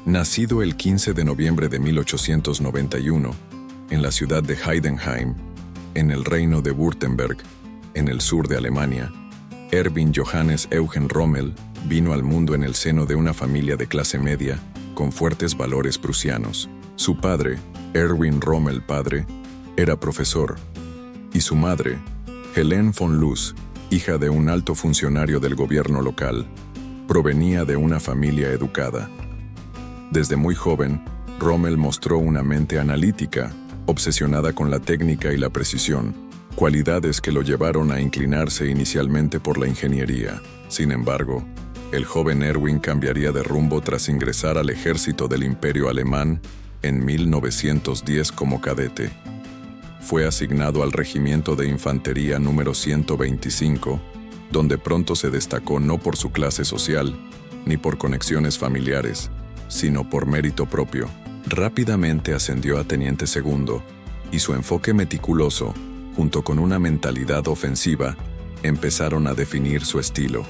Nacido el 15 de noviembre de 1891, en la ciudad de Heidenheim, en el reino de Württemberg, en el sur de Alemania, Erwin Johannes Eugen Rommel vino al mundo en el seno de una familia de clase media con fuertes valores prusianos. Su padre, Erwin Rommel padre, era profesor, y su madre, Helene von Luz, hija de un alto funcionario del gobierno local, provenía de una familia educada. Desde muy joven, Rommel mostró una mente analítica, obsesionada con la técnica y la precisión, cualidades que lo llevaron a inclinarse inicialmente por la ingeniería. Sin embargo, el joven Erwin cambiaría de rumbo tras ingresar al ejército del Imperio Alemán en 1910 como cadete. Fue asignado al Regimiento de Infantería número 125, donde pronto se destacó no por su clase social, ni por conexiones familiares, sino por mérito propio. Rápidamente ascendió a teniente segundo, y su enfoque meticuloso, junto con una mentalidad ofensiva, empezaron a definir su estilo.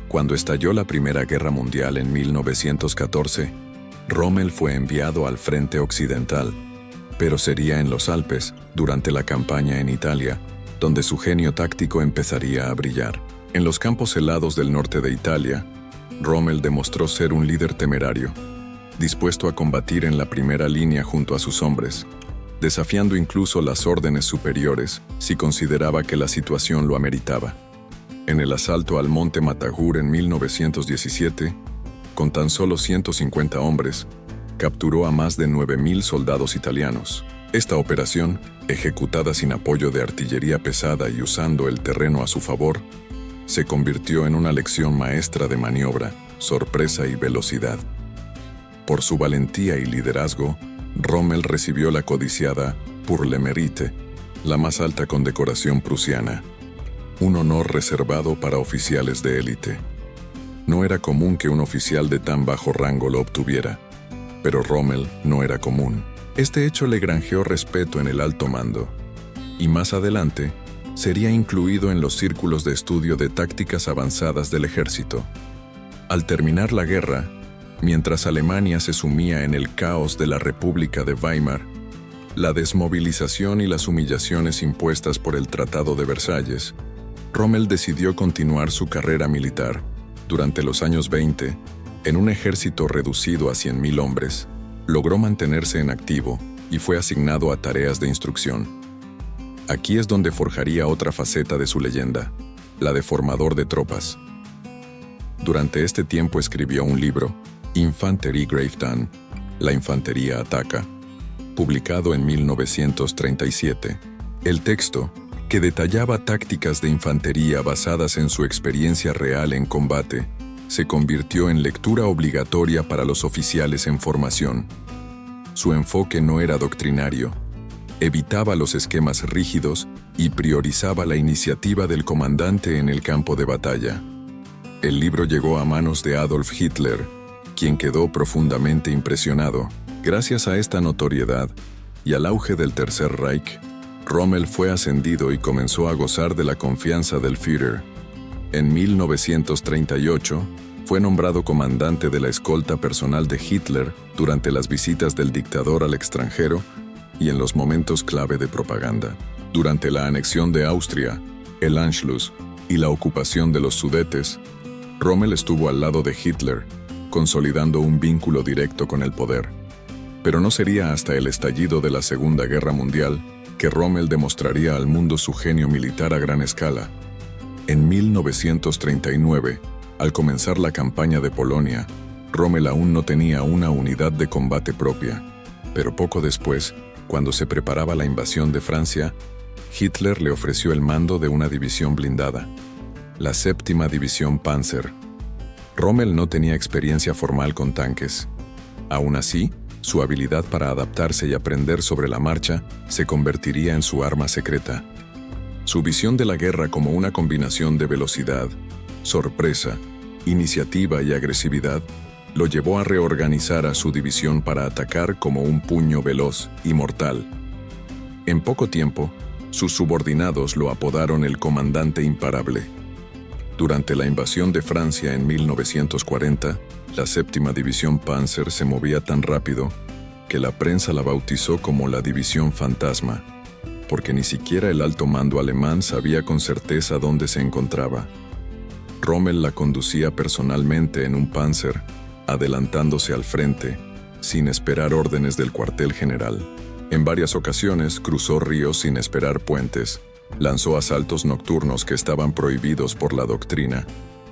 Cuando estalló la Primera Guerra Mundial en 1914, Rommel fue enviado al frente occidental, pero sería en los Alpes, durante la campaña en Italia, donde su genio táctico empezaría a brillar. En los campos helados del norte de Italia, Rommel demostró ser un líder temerario, dispuesto a combatir en la primera línea junto a sus hombres, desafiando incluso las órdenes superiores si consideraba que la situación lo ameritaba. En el asalto al Monte Matagur en 1917, con tan solo 150 hombres, capturó a más de 9.000 soldados italianos. Esta operación, ejecutada sin apoyo de artillería pesada y usando el terreno a su favor, se convirtió en una lección maestra de maniobra, sorpresa y velocidad. Por su valentía y liderazgo, Rommel recibió la codiciada Pour le Mérite, la más alta condecoración prusiana, un honor reservado para oficiales de élite. No era común que un oficial de tan bajo rango lo obtuviera, pero Rommel no era común. Este hecho le granjeó respeto en el alto mando, y más adelante sería incluido en los círculos de estudio de tácticas avanzadas del ejército. Al terminar la guerra, mientras Alemania se sumía en el caos de la República de Weimar, la desmovilización y las humillaciones impuestas por el Tratado de Versalles, Rommel decidió continuar su carrera militar. Durante los años 20, en un ejército reducido a 100.000 hombres, logró mantenerse en activo y fue asignado a tareas de instrucción. Aquí es donde forjaría otra faceta de su leyenda, la de formador de tropas. Durante este tiempo escribió un libro, Infanterie greift an, La infantería ataca, publicado en 1937. El texto, que detallaba tácticas de infantería basadas en su experiencia real en combate, se convirtió en lectura obligatoria para los oficiales en formación. Su enfoque no era doctrinario, evitaba los esquemas rígidos y priorizaba la iniciativa del comandante en el campo de batalla. El libro llegó a manos de Adolf Hitler, quien quedó profundamente impresionado. Gracias a esta notoriedad y al auge del Tercer Reich, Rommel fue ascendido y comenzó a gozar de la confianza del Führer. En 1938, fue nombrado comandante de la escolta personal de Hitler durante las visitas del dictador al extranjero y en los momentos clave de propaganda. Durante la anexión de Austria, el Anschluss y la ocupación de los Sudetes, Rommel estuvo al lado de Hitler, consolidando un vínculo directo con el poder. Pero no sería hasta el estallido de la Segunda Guerra Mundial que Rommel demostraría al mundo su genio militar a gran escala. En 1939, al comenzar la campaña de Polonia, Rommel aún no tenía una unidad de combate propia, pero poco después, cuando se preparaba la invasión de Francia, Hitler le ofreció el mando de una división blindada, la 7ª División Panzer. Rommel no tenía experiencia formal con tanques. Aún así, su habilidad para adaptarse y aprender sobre la marcha se convertiría en su arma secreta. Su visión de la guerra como una combinación de velocidad, sorpresa, iniciativa y agresividad lo llevó a reorganizar a su división para atacar como un puño veloz y mortal. En poco tiempo, sus subordinados lo apodaron el comandante imparable. Durante la invasión de Francia en 1940, La séptima división Panzer se movía tan rápido que la prensa la bautizó como la División Fantasma, porque ni siquiera el alto mando alemán sabía con certeza dónde se encontraba. Rommel la conducía personalmente en un Panzer, adelantándose al frente, sin esperar órdenes del cuartel general. En varias ocasiones cruzó ríos sin esperar puentes, lanzó asaltos nocturnos que estaban prohibidos por la doctrina,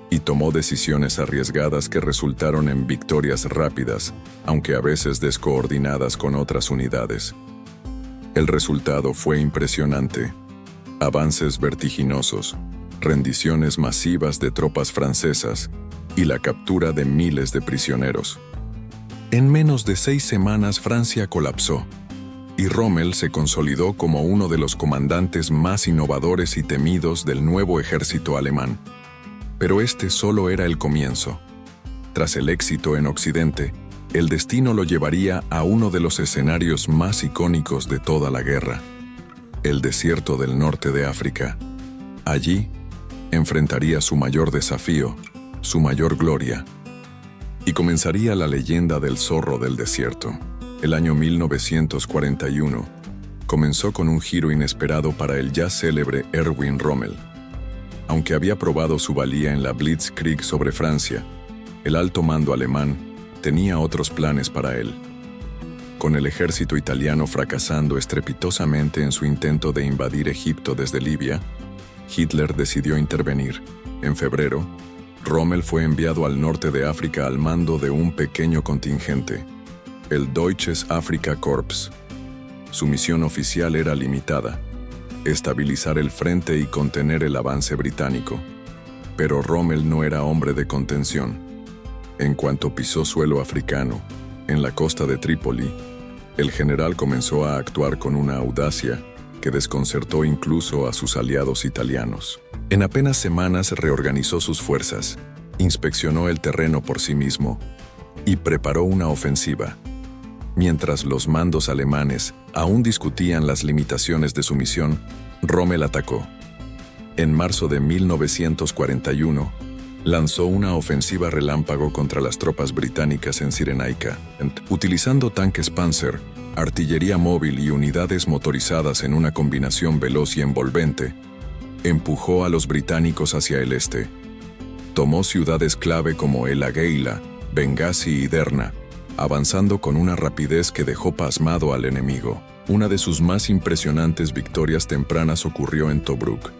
y tomó decisiones arriesgadas que resultaron en victorias rápidas, aunque a veces descoordinadas con otras unidades. El resultado fue impresionante. Avances vertiginosos, rendiciones masivas de tropas francesas y la captura de miles de prisioneros. En menos de 6 semanas Francia colapsó, y Rommel se consolidó como uno de los comandantes más innovadores y temidos del nuevo ejército alemán. Pero este solo era el comienzo. Tras el éxito en Occidente, el destino lo llevaría a uno de los escenarios más icónicos de toda la guerra, el desierto del norte de África. Allí, enfrentaría su mayor desafío, su mayor gloria, y comenzaría la leyenda del zorro del desierto. El año 1941 comenzó con un giro inesperado para el ya célebre Erwin Rommel. Aunque había probado su valía en la Blitzkrieg sobre Francia, el alto mando alemán tenía otros planes para él. Con el ejército italiano fracasando estrepitosamente en su intento de invadir Egipto desde Libia, Hitler decidió intervenir. En febrero, Rommel fue enviado al norte de África al mando de un pequeño contingente, el Deutsches Afrika-Korps. Su misión oficial era limitada: estabilizar el frente y contener el avance británico. Pero Rommel no era hombre de contención. En cuanto pisó suelo africano, en la costa de Trípoli, el general comenzó a actuar con una audacia que desconcertó incluso a sus aliados italianos. En apenas semanas reorganizó sus fuerzas, inspeccionó el terreno por sí mismo y preparó una ofensiva. Mientras los mandos alemanes aún discutían las limitaciones de su misión, Rommel atacó. En marzo de 1941, lanzó una ofensiva relámpago contra las tropas británicas en Cyrenaica, utilizando tanques Panzer, artillería móvil y unidades motorizadas en una combinación veloz y envolvente. Empujó a los británicos hacia el este. Tomó ciudades clave como El Agheila, Benghazi y Derna, avanzando con una rapidez que dejó pasmado al enemigo. Una de sus más impresionantes victorias tempranas ocurrió en Tobruk.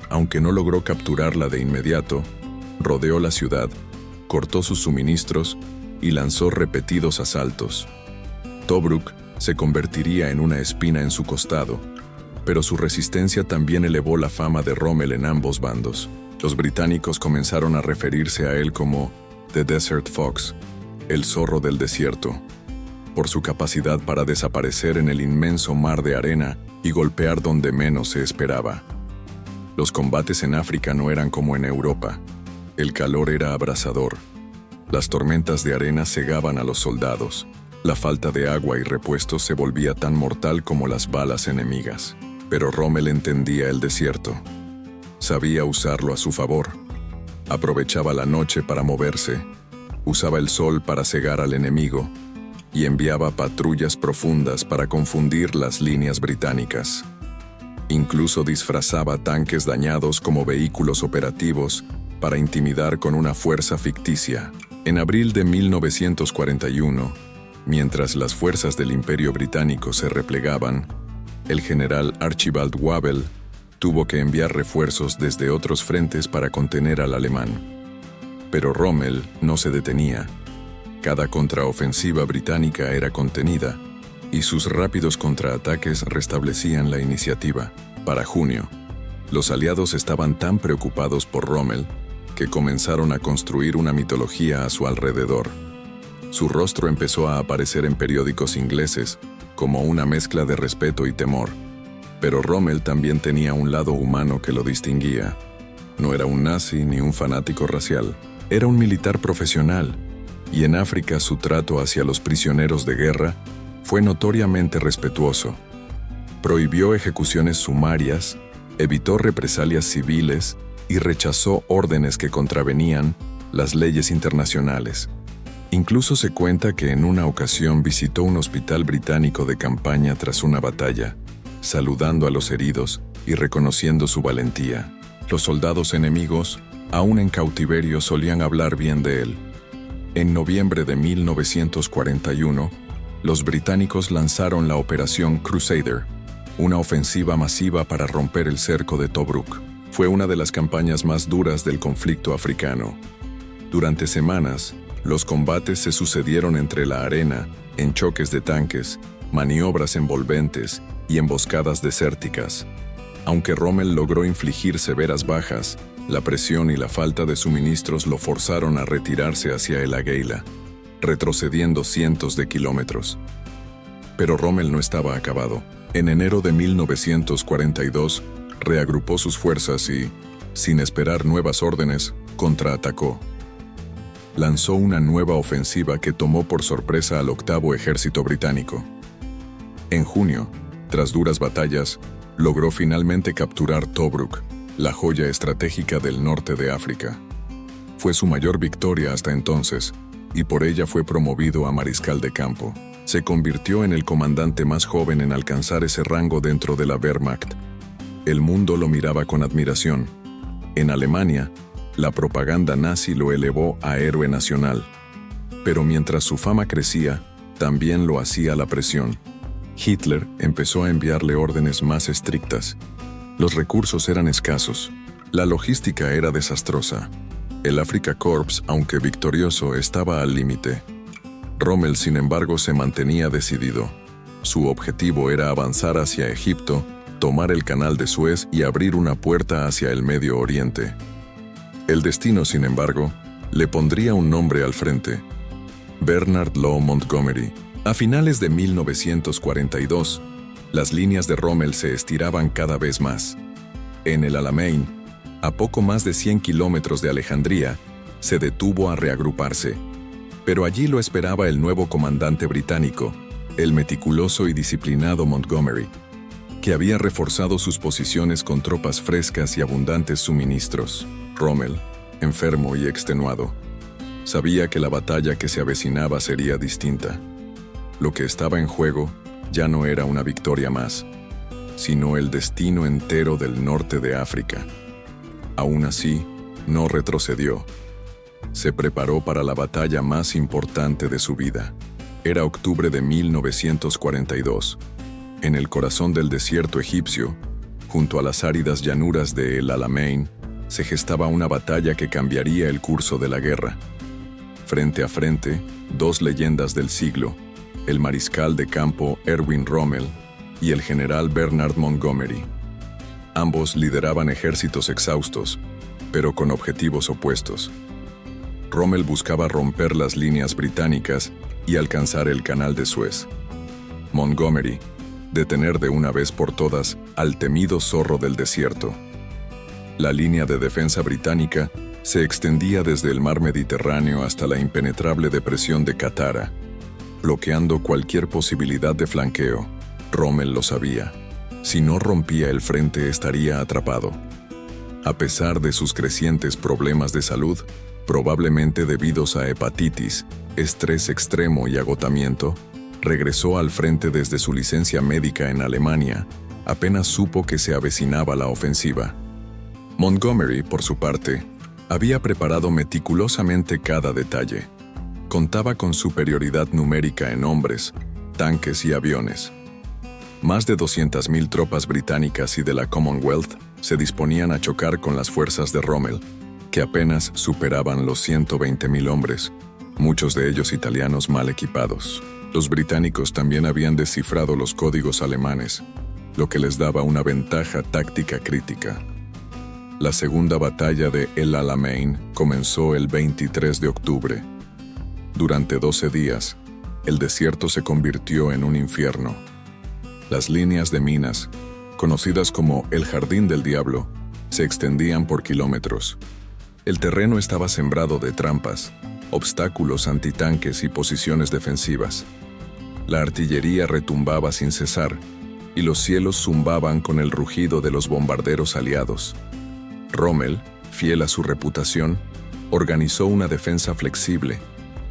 Aunque no logró capturarla de inmediato, rodeó la ciudad, cortó sus suministros y lanzó repetidos asaltos. Tobruk se convertiría en una espina en su costado, pero su resistencia también elevó la fama de Rommel en ambos bandos. Los británicos comenzaron a referirse a él como The Desert Fox, el zorro del desierto, por su capacidad para desaparecer en el inmenso mar de arena y golpear donde menos se esperaba. Los combates en África no eran como en Europa. El calor era abrasador. Las tormentas de arena cegaban a los soldados. La falta de agua y repuestos se volvía tan mortal como las balas enemigas. Pero Rommel entendía el desierto. Sabía usarlo a su favor. Aprovechaba la noche para moverse, usaba el sol para cegar al enemigo y enviaba patrullas profundas para confundir las líneas británicas. Incluso disfrazaba tanques dañados como vehículos operativos para intimidar con una fuerza ficticia. En abril de 1941, mientras las fuerzas del Imperio Británico se replegaban, el general Archibald Wavell tuvo que enviar refuerzos desde otros frentes para contener al alemán. Pero Rommel no se detenía. Cada contraofensiva británica era contenida, y sus rápidos contraataques restablecían la iniciativa. Para junio, los aliados estaban tan preocupados por Rommel que comenzaron a construir una mitología a su alrededor. Su rostro empezó a aparecer en periódicos ingleses como una mezcla de respeto y temor. Pero Rommel también tenía un lado humano que lo distinguía. No era un nazi ni un fanático racial. Era un militar profesional, y en África su trato hacia los prisioneros de guerra fue notoriamente respetuoso. Prohibió ejecuciones sumarias, evitó represalias civiles y rechazó órdenes que contravenían las leyes internacionales. Incluso se cuenta que en una ocasión visitó un hospital británico de campaña tras una batalla, saludando a los heridos y reconociendo su valentía. Los soldados enemigos, aún en cautiverio, solían hablar bien de él. En noviembre de 1941, los británicos lanzaron la Operación Crusader, una ofensiva masiva para romper el cerco de Tobruk. Fue una de las campañas más duras del conflicto africano. Durante semanas, los combates se sucedieron entre la arena, en choques de tanques, maniobras envolventes y emboscadas desérticas. Aunque Rommel logró infligir severas bajas, la presión y la falta de suministros lo forzaron a retirarse hacia el Águila, retrocediendo cientos de kilómetros. Pero Rommel no estaba acabado. En enero de 1942, reagrupó sus fuerzas y, sin esperar nuevas órdenes, contraatacó. Lanzó una nueva ofensiva que tomó por sorpresa al octavo ejército británico. En junio, tras duras batallas, logró finalmente capturar Tobruk, la joya estratégica del norte de África. Fue su mayor victoria hasta entonces, y por ella fue promovido a mariscal de campo. Se convirtió en el comandante más joven en alcanzar ese rango dentro de la Wehrmacht. El mundo lo miraba con admiración. En Alemania, la propaganda nazi lo elevó a héroe nacional. Pero mientras su fama crecía, también lo hacía la presión. Hitler empezó a enviarle órdenes más estrictas. Los recursos eran escasos. La logística era desastrosa. El Afrika Korps, aunque victorioso, estaba al límite. Rommel, sin embargo, se mantenía decidido. Su objetivo era avanzar hacia Egipto, tomar el Canal de Suez y abrir una puerta hacia el Medio Oriente. El destino, sin embargo, le pondría un nombre al frente: Bernard Law Montgomery. A finales de 1942, las líneas de Rommel se estiraban cada vez más. En el Alamein, a poco más de 100 kilómetros de Alejandría, se detuvo a reagruparse. Pero allí lo esperaba el nuevo comandante británico, el meticuloso y disciplinado Montgomery, que había reforzado sus posiciones con tropas frescas y abundantes suministros. Rommel, enfermo y extenuado, sabía que la batalla que se avecinaba sería distinta. Lo que estaba en juego ya no era una victoria más, sino el destino entero del norte de África. Aún así, no retrocedió. Se preparó para la batalla más importante de su vida. Era octubre de 1942. En el corazón del desierto egipcio, junto a las áridas llanuras de El Alamein, se gestaba una batalla que cambiaría el curso de la guerra. Frente a frente, dos leyendas del siglo: el mariscal de campo Erwin Rommel y el general Bernard Montgomery. Ambos lideraban ejércitos exhaustos, pero con objetivos opuestos. Rommel buscaba romper las líneas británicas y alcanzar el Canal de Suez. Montgomery, detener de una vez por todas al temido zorro del desierto. La línea de defensa británica se extendía desde el mar Mediterráneo hasta la impenetrable depresión de Katara, bloqueando cualquier posibilidad de flanqueo. Rommel lo sabía. Si no rompía el frente, estaría atrapado. A pesar de sus crecientes problemas de salud, probablemente debidos a hepatitis, estrés extremo y agotamiento, regresó al frente desde su licencia médica en Alemania. Apenas supo que se avecinaba la ofensiva. Montgomery, por su parte, había preparado meticulosamente cada detalle. Contaba con superioridad numérica en hombres, tanques y aviones. Más de 200.000 tropas británicas y de la Commonwealth se disponían a chocar con las fuerzas de Rommel, que apenas superaban los 120.000 hombres, muchos de ellos italianos mal equipados. Los británicos también habían descifrado los códigos alemanes, lo que les daba una ventaja táctica crítica. La segunda batalla de El Alamein comenzó el 23 de octubre. Durante 12 días, el desierto se convirtió en un infierno. Las líneas de minas, conocidas como el Jardín del Diablo, se extendían por kilómetros. El terreno estaba sembrado de trampas, obstáculos antitanques y posiciones defensivas. La artillería retumbaba sin cesar, y los cielos zumbaban con el rugido de los bombarderos aliados. Rommel, fiel a su reputación, organizó una defensa flexible,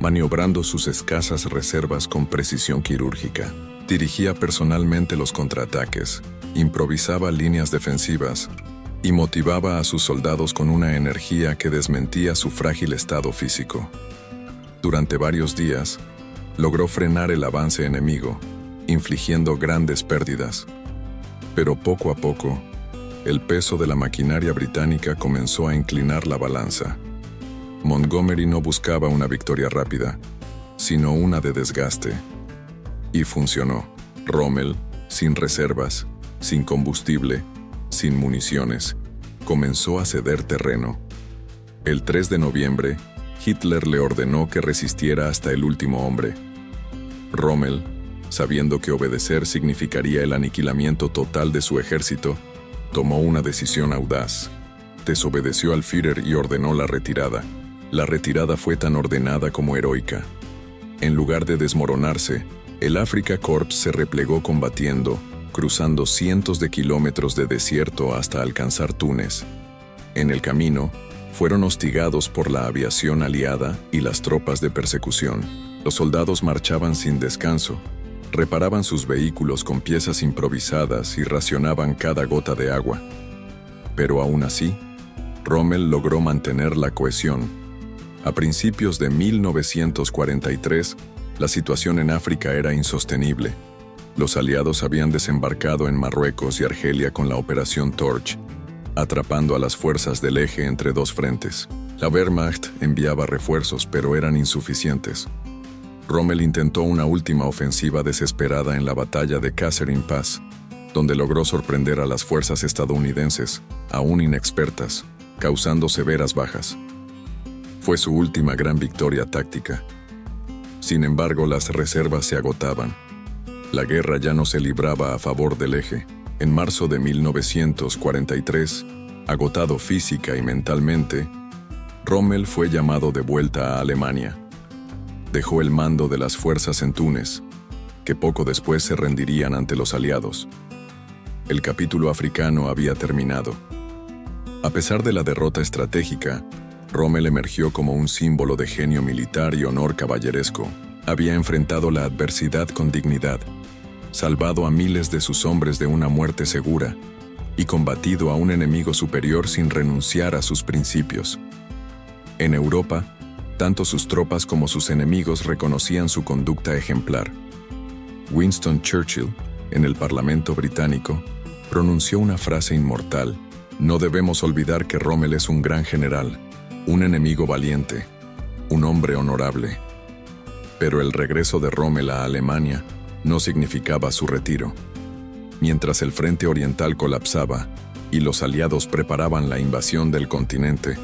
maniobrando sus escasas reservas con precisión quirúrgica. Dirigía personalmente los contraataques, improvisaba líneas defensivas y motivaba a sus soldados con una energía que desmentía su frágil estado físico. Durante varios días, logró frenar el avance enemigo, infligiendo grandes pérdidas. Pero poco a poco, el peso de la maquinaria británica comenzó a inclinar la balanza. Montgomery no buscaba una victoria rápida, sino una de desgaste. Y funcionó. Rommel, sin reservas, sin combustible, sin municiones, comenzó a ceder terreno. El 3 de noviembre, Hitler le ordenó que resistiera hasta el último hombre. Rommel, sabiendo que obedecer significaría el aniquilamiento total de su ejército, tomó una decisión audaz. Desobedeció al Führer y ordenó la retirada. La retirada fue tan ordenada como heroica. En lugar de desmoronarse, el Afrika Korps se replegó combatiendo, cruzando cientos de kilómetros de desierto hasta alcanzar Túnez. En el camino, fueron hostigados por la aviación aliada y las tropas de persecución. Los soldados marchaban sin descanso, reparaban sus vehículos con piezas improvisadas y racionaban cada gota de agua. Pero aún así, Rommel logró mantener la cohesión. A principios de 1943, la situación en África era insostenible. Los aliados habían desembarcado en Marruecos y Argelia con la Operación Torch, atrapando a las fuerzas del eje entre dos frentes. La Wehrmacht enviaba refuerzos, pero eran insuficientes. Rommel intentó una última ofensiva desesperada en la batalla de Kasserine Pass, donde logró sorprender a las fuerzas estadounidenses, aún inexpertas, causando severas bajas. Fue su última gran victoria táctica. Sin embargo, las reservas se agotaban. La guerra ya no se libraba a favor del eje. En marzo de 1943, agotado física y mentalmente, Rommel fue llamado de vuelta a Alemania. Dejó el mando de las fuerzas en Túnez, que poco después se rendirían ante los aliados. El capítulo africano había terminado. A pesar de la derrota estratégica, Rommel emergió como un símbolo de genio militar y honor caballeresco. Había enfrentado la adversidad con dignidad, salvado a miles de sus hombres de una muerte segura y combatido a un enemigo superior sin renunciar a sus principios. En Europa, tanto sus tropas como sus enemigos reconocían su conducta ejemplar. Winston Churchill, en el Parlamento británico, pronunció una frase inmortal: "No debemos olvidar que Rommel es un gran general, un enemigo valiente, un hombre honorable". Pero el regreso de Rommel a Alemania no significaba su retiro. Mientras el frente oriental colapsaba y los aliados preparaban la invasión del continente,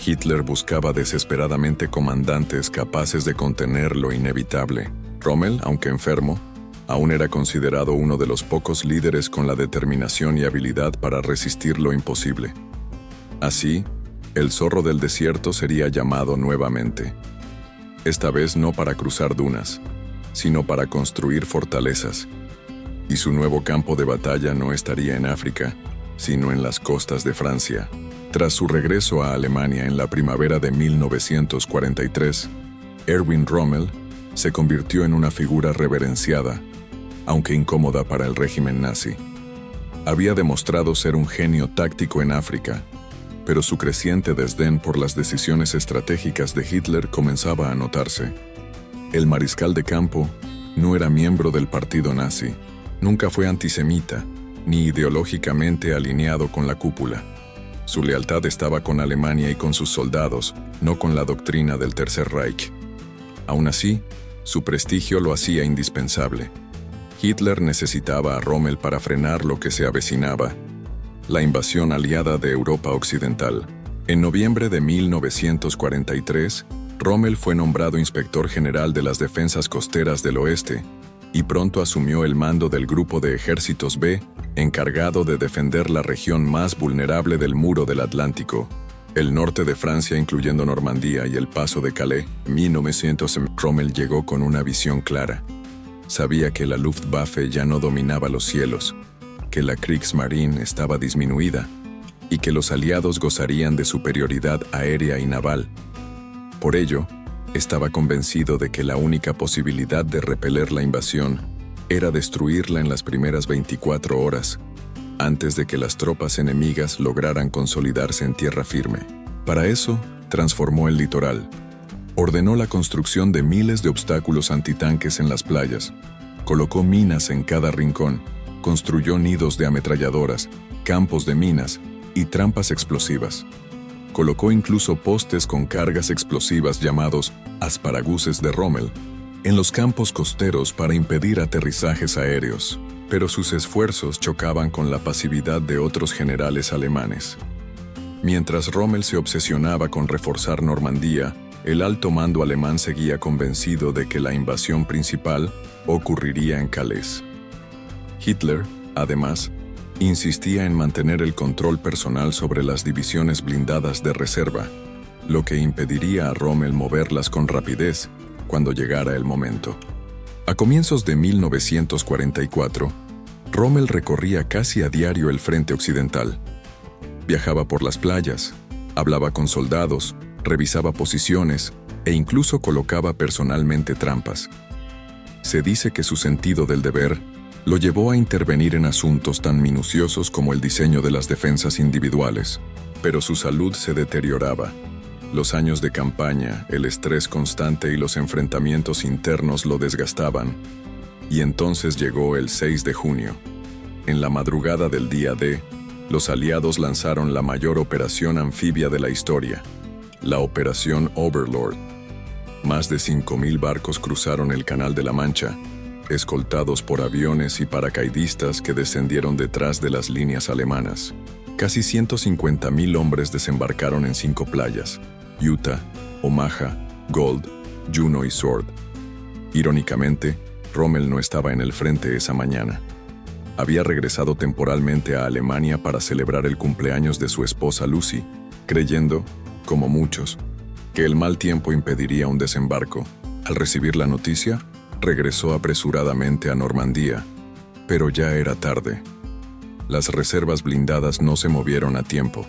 Hitler buscaba desesperadamente comandantes capaces de contener lo inevitable. Rommel, aunque enfermo, aún era considerado uno de los pocos líderes con la determinación y habilidad para resistir lo imposible. Así, el zorro del desierto sería llamado nuevamente. Esta vez no para cruzar dunas, sino para construir fortalezas. Y su nuevo campo de batalla no estaría en África, sino en las costas de Francia. Tras su regreso a Alemania en la primavera de 1943, Erwin Rommel se convirtió en una figura reverenciada, aunque incómoda para el régimen nazi. Había demostrado ser un genio táctico en África, pero su creciente desdén por las decisiones estratégicas de Hitler comenzaba a notarse. El mariscal de campo no era miembro del partido nazi, nunca fue antisemita, ni ideológicamente alineado con la cúpula. Su lealtad estaba con Alemania y con sus soldados, no con la doctrina del Tercer Reich. Aún así, su prestigio lo hacía indispensable. Hitler necesitaba a Rommel para frenar lo que se avecinaba: la invasión aliada de Europa Occidental. En noviembre de 1943, Rommel fue nombrado inspector general de las defensas costeras del oeste y pronto asumió el mando del Grupo de Ejércitos B, encargado de defender la región más vulnerable del muro del Atlántico, el norte de Francia, incluyendo Normandía y el paso de Calais. En 1900, Rommel llegó con una visión clara. Sabía que la Luftwaffe ya no dominaba los cielos, que la Kriegsmarine estaba disminuida y que los aliados gozarían de superioridad aérea y naval. Por ello, Estaba convencido de que la única posibilidad de repeler la invasión era destruirla en las primeras 24 horas, antes de que las tropas enemigas lograran consolidarse en tierra firme. Para eso, transformó el litoral. Ordenó la construcción de miles de obstáculos antitanques en las playas, colocó minas en cada rincón, construyó nidos de ametralladoras, campos de minas y trampas explosivas. Colocó incluso postes con cargas explosivas llamados asparaguses de Rommel en los campos costeros para impedir aterrizajes aéreos, pero sus esfuerzos chocaban con la pasividad de otros generales alemanes. Mientras Rommel se obsesionaba con reforzar Normandía, el alto mando alemán seguía convencido de que la invasión principal ocurriría en Calais. Hitler, además, insistía en mantener el control personal sobre las divisiones blindadas de reserva, lo que impediría a Rommel moverlas con rapidez cuando llegara el momento. A comienzos de 1944, Rommel recorría casi a diario el frente occidental. Viajaba por las playas, hablaba con soldados, revisaba posiciones e incluso colocaba personalmente trampas. Se dice que su sentido del deber lo llevó a intervenir en asuntos tan minuciosos como el diseño de las defensas individuales, pero su salud se deterioraba. Los años de campaña, el estrés constante y los enfrentamientos internos lo desgastaban, y entonces llegó el 6 de junio. En la madrugada del día D, los aliados lanzaron la mayor operación anfibia de la historia, la Operación Overlord. Más de 5.000 barcos cruzaron el Canal de la Mancha, escoltados por aviones y paracaidistas que descendieron detrás de las líneas alemanas. Casi 150.000 hombres desembarcaron en 5 playas: Utah, Omaha, Gold, Juno y Sword. Irónicamente, Rommel no estaba en el frente esa mañana. Había regresado temporalmente a Alemania para celebrar el cumpleaños de su esposa Lucy, creyendo, como muchos, que el mal tiempo impediría un desembarco. Al recibir la noticia, regresó apresuradamente a Normandía, pero ya era tarde. Las reservas blindadas no se movieron a tiempo.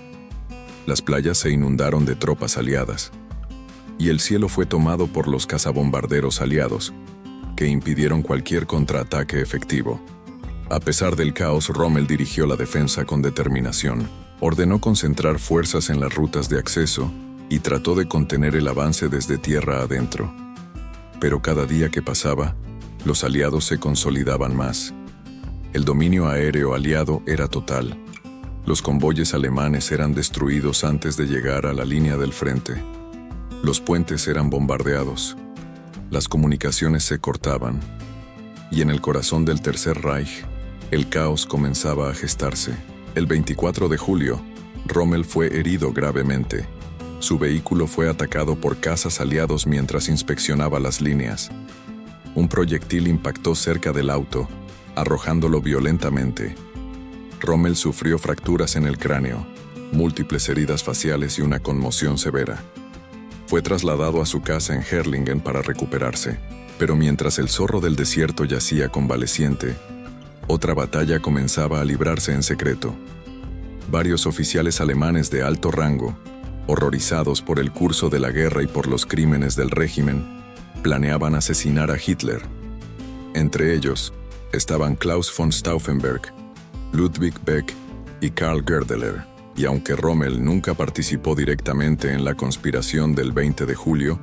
Las playas se inundaron de tropas aliadas, y el cielo fue tomado por los cazabombarderos aliados, que impidieron cualquier contraataque efectivo. A pesar del caos, Rommel dirigió la defensa con determinación. Ordenó concentrar fuerzas en las rutas de acceso y trató de contener el avance desde tierra adentro. Pero cada día que pasaba, los aliados se consolidaban más. El dominio aéreo aliado era total. Los convoyes alemanes eran destruidos antes de llegar a la línea del frente. Los puentes eran bombardeados. Las comunicaciones se cortaban. Y en el corazón del Tercer Reich, el caos comenzaba a gestarse. El 24 de julio, Rommel fue herido gravemente. Su vehículo fue atacado por cazas aliados mientras inspeccionaba las líneas. Un proyectil impactó cerca del auto, arrojándolo violentamente. Rommel sufrió fracturas en el cráneo, múltiples heridas faciales y una conmoción severa. Fue trasladado a su casa en Herrlingen para recuperarse, pero mientras el zorro del desierto yacía convaleciente, otra batalla comenzaba a librarse en secreto. Varios oficiales alemanes de alto rango, horrorizados por el curso de la guerra y por los crímenes del régimen, planeaban asesinar a Hitler. Entre ellos estaban Klaus von Stauffenberg, Ludwig Beck y Karl Goerdeler, y aunque Rommel nunca participó directamente en la conspiración del 20 de julio,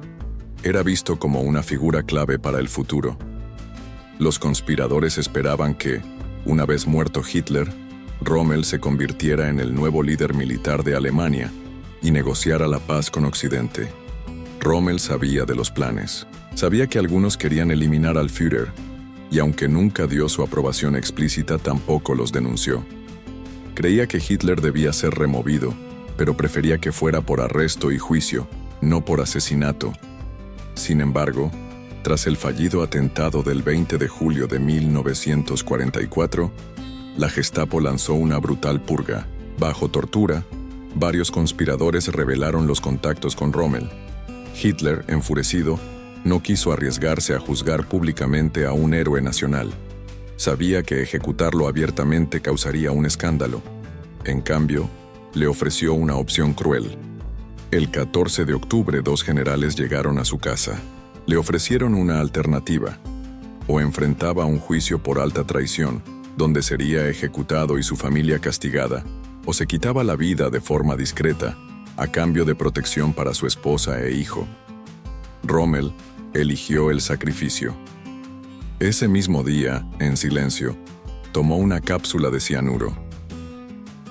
era visto como una figura clave para el futuro. Los conspiradores esperaban que, una vez muerto Hitler, Rommel se convirtiera en el nuevo líder militar de Alemania y negociara la paz con Occidente. Rommel sabía de los planes. Sabía que algunos querían eliminar al Führer, y aunque nunca dio su aprobación explícita, tampoco los denunció. Creía que Hitler debía ser removido, pero prefería que fuera por arresto y juicio, no por asesinato. Sin embargo, tras el fallido atentado del 20 de julio de 1944, la Gestapo lanzó una brutal purga. Bajo tortura, varios conspiradores revelaron los contactos con Rommel. Hitler, enfurecido, no quiso arriesgarse a juzgar públicamente a un héroe nacional. Sabía que ejecutarlo abiertamente causaría un escándalo. En cambio, le ofreció una opción cruel: El 14 de octubre, dos generales llegaron a su casa. Le ofrecieron una alternativa: o enfrentaba un juicio por alta traición, donde sería ejecutado y su familia castigada, o se quitaba la vida de forma discreta, a cambio de protección para su esposa e hijo. Rommel eligió el sacrificio. Ese mismo día, en silencio, tomó una cápsula de cianuro.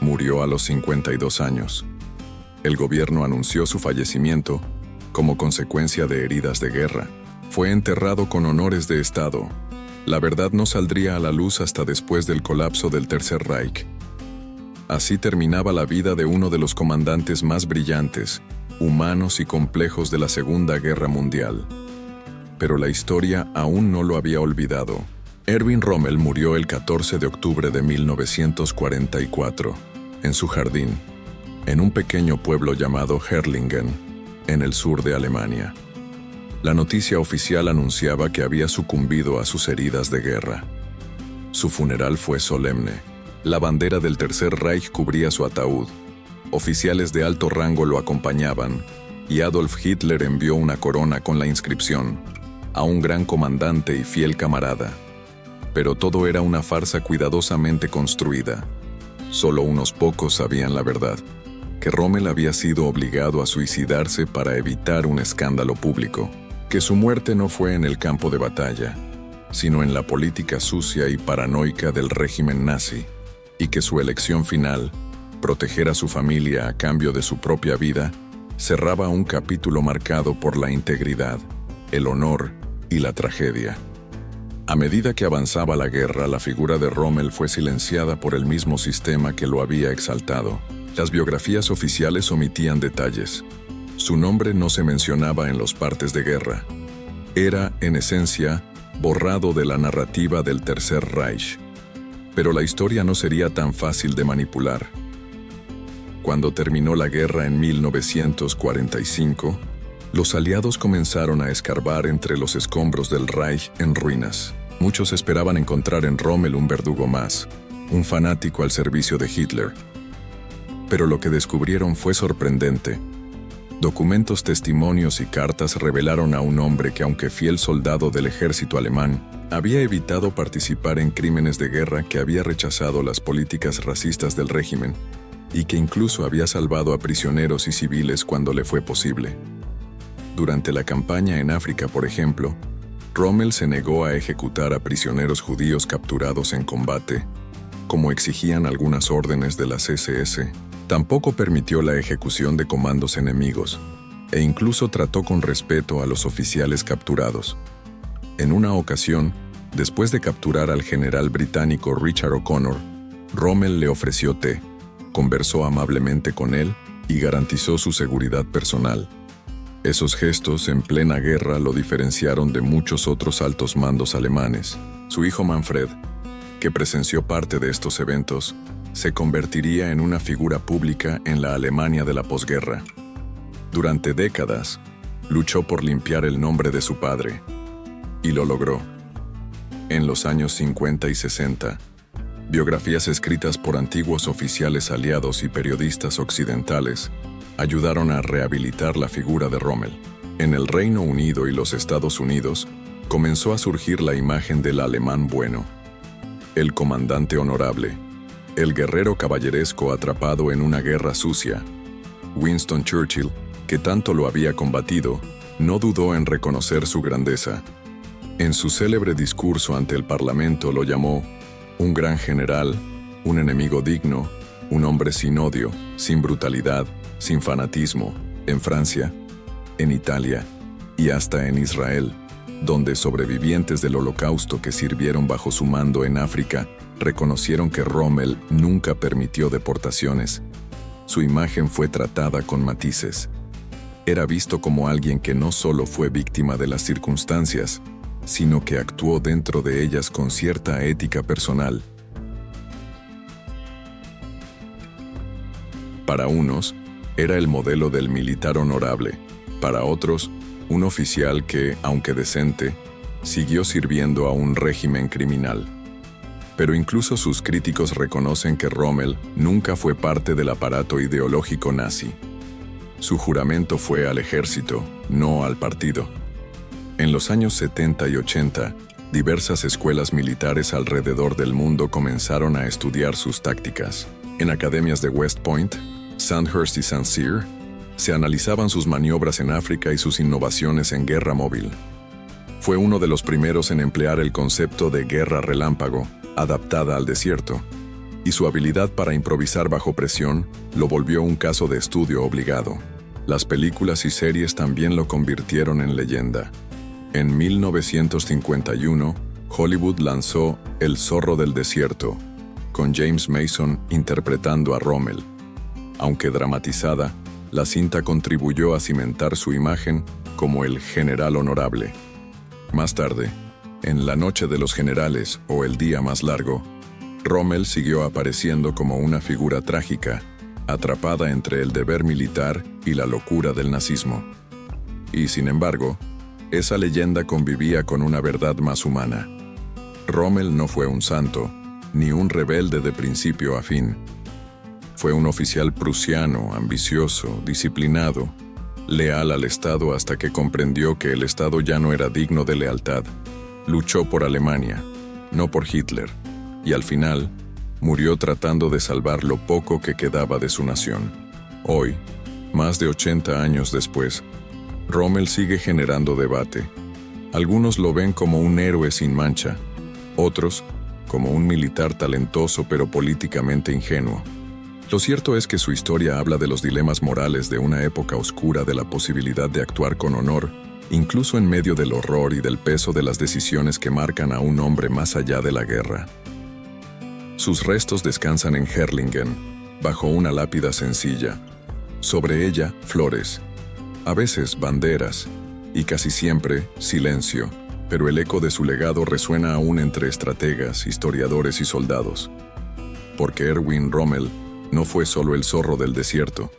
Murió a los 52 años. El gobierno anunció su fallecimiento como consecuencia de heridas de guerra. Fue enterrado con honores de Estado. La verdad no saldría a la luz hasta después del colapso del Tercer Reich. Así terminaba la vida de uno de los comandantes más brillantes, humanos y complejos de la Segunda Guerra Mundial. Pero la historia aún no lo había olvidado. Erwin Rommel murió el 14 de octubre de 1944, en su jardín, en un pequeño pueblo llamado Herrlingen, en el sur de Alemania. La noticia oficial anunciaba que había sucumbido a sus heridas de guerra. Su funeral fue solemne. La bandera del Tercer Reich cubría su ataúd. Oficiales de alto rango lo acompañaban, y Adolf Hitler envió una corona con la inscripción: a un gran comandante y fiel camarada. Pero todo era una farsa cuidadosamente construida. Solo unos pocos sabían la verdad: que Rommel había sido obligado a suicidarse para evitar un escándalo público, que su muerte no fue en el campo de batalla, sino en la política sucia y paranoica del régimen nazi, y que su elección final, proteger a su familia a cambio de su propia vida, cerraba un capítulo marcado por la integridad, el honor y la tragedia. A medida que avanzaba la guerra, la figura de Rommel fue silenciada por el mismo sistema que lo había exaltado. Las biografías oficiales omitían detalles. Su nombre no se mencionaba en los partes de guerra. Era, en esencia, borrado de la narrativa del Tercer Reich. Pero la historia no sería tan fácil de manipular. Cuando terminó la guerra en 1945, los aliados comenzaron a escarbar entre los escombros del Reich en ruinas. Muchos esperaban encontrar en Rommel un verdugo más, un fanático al servicio de Hitler. Pero lo que descubrieron fue sorprendente. Documentos, testimonios y cartas revelaron a un hombre que, aunque fiel soldado del ejército alemán, había evitado participar en crímenes de guerra, que había rechazado las políticas racistas del régimen y que incluso había salvado a prisioneros y civiles cuando le fue posible. Durante la campaña en África, por ejemplo, Rommel se negó a ejecutar a prisioneros judíos capturados en combate, como exigían algunas órdenes de las SS. Tampoco permitió la ejecución de comandos enemigos, e incluso trató con respeto a los oficiales capturados. En una ocasión, después de capturar al general británico Richard O'Connor, Rommel le ofreció té, conversó amablemente con él y garantizó su seguridad personal. Esos gestos en plena guerra lo diferenciaron de muchos otros altos mandos alemanes. Su hijo Manfred, que presenció parte de estos eventos, se convertiría en una figura pública en la Alemania de la posguerra. Durante décadas, luchó por limpiar el nombre de su padre, y lo logró. En los años 50 y 60, biografías escritas por antiguos oficiales aliados y periodistas occidentales ayudaron a rehabilitar la figura de Rommel. En el Reino Unido y los Estados Unidos, comenzó a surgir la imagen del alemán bueno, el comandante honorable, el guerrero caballeresco atrapado en una guerra sucia. Winston Churchill, que tanto lo había combatido, no dudó en reconocer su grandeza. En su célebre discurso ante el Parlamento lo llamó un gran general, un enemigo digno, un hombre sin odio, sin brutalidad, sin fanatismo. En Francia, en Italia y hasta en Israel, donde sobrevivientes del Holocausto que sirvieron bajo su mando en África reconocieron que Rommel nunca permitió deportaciones. Su imagen fue tratada con matices. Era visto como alguien que no solo fue víctima de las circunstancias, sino que actuó dentro de ellas con cierta ética personal. Para unos, era el modelo del militar honorable. Para otros, un oficial que, aunque decente, siguió sirviendo a un régimen criminal. Pero incluso sus críticos reconocen que Rommel nunca fue parte del aparato ideológico nazi. Su juramento fue al ejército, no al partido. En los años 70 y 80, diversas escuelas militares alrededor del mundo comenzaron a estudiar sus tácticas. En academias de West Point, Sandhurst y St. Cyr, se analizaban sus maniobras en África y sus innovaciones en guerra móvil. Fue uno de los primeros en emplear el concepto de guerra relámpago, adaptada al desierto, y su habilidad para improvisar bajo presión lo volvió un caso de estudio obligado. Las películas y series también lo convirtieron en leyenda. En 1951, Hollywood lanzó El zorro del desierto, con James Mason interpretando a Rommel. Aunque dramatizada, la cinta contribuyó a cimentar su imagen como el general honorable. Más tarde, en La noche de los generales o El día más largo, Rommel siguió apareciendo como una figura trágica, atrapada entre el deber militar y la locura del nazismo. Y sin embargo, esa leyenda convivía con una verdad más humana. Rommel no fue un santo, ni un rebelde de principio a fin. Fue un oficial prusiano, ambicioso, disciplinado, leal al Estado hasta que comprendió que el Estado ya no era digno de lealtad. Luchó por Alemania, no por Hitler, y al final murió tratando de salvar lo poco que quedaba de su nación. Hoy, más de 80 años después, Rommel sigue generando debate. Algunos lo ven como un héroe sin mancha, otros como un militar talentoso pero políticamente ingenuo. Lo cierto es que su historia habla de los dilemas morales de una época oscura, de la posibilidad de actuar con honor, incluso en medio del horror y del peso de las decisiones que marcan a un hombre más allá de la guerra. Sus restos descansan en Herrlingen, bajo una lápida sencilla. Sobre ella, flores, a veces banderas, y casi siempre silencio, pero el eco de su legado resuena aún entre estrategas, historiadores y soldados. Porque Erwin Rommel no fue solo el zorro del desierto,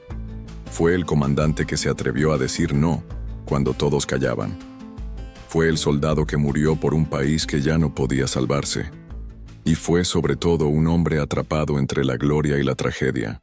fue el comandante que se atrevió a decir no cuando todos callaban. Fue el soldado que murió por un país que ya no podía salvarse. Y fue sobre todo un hombre atrapado entre la gloria y la tragedia.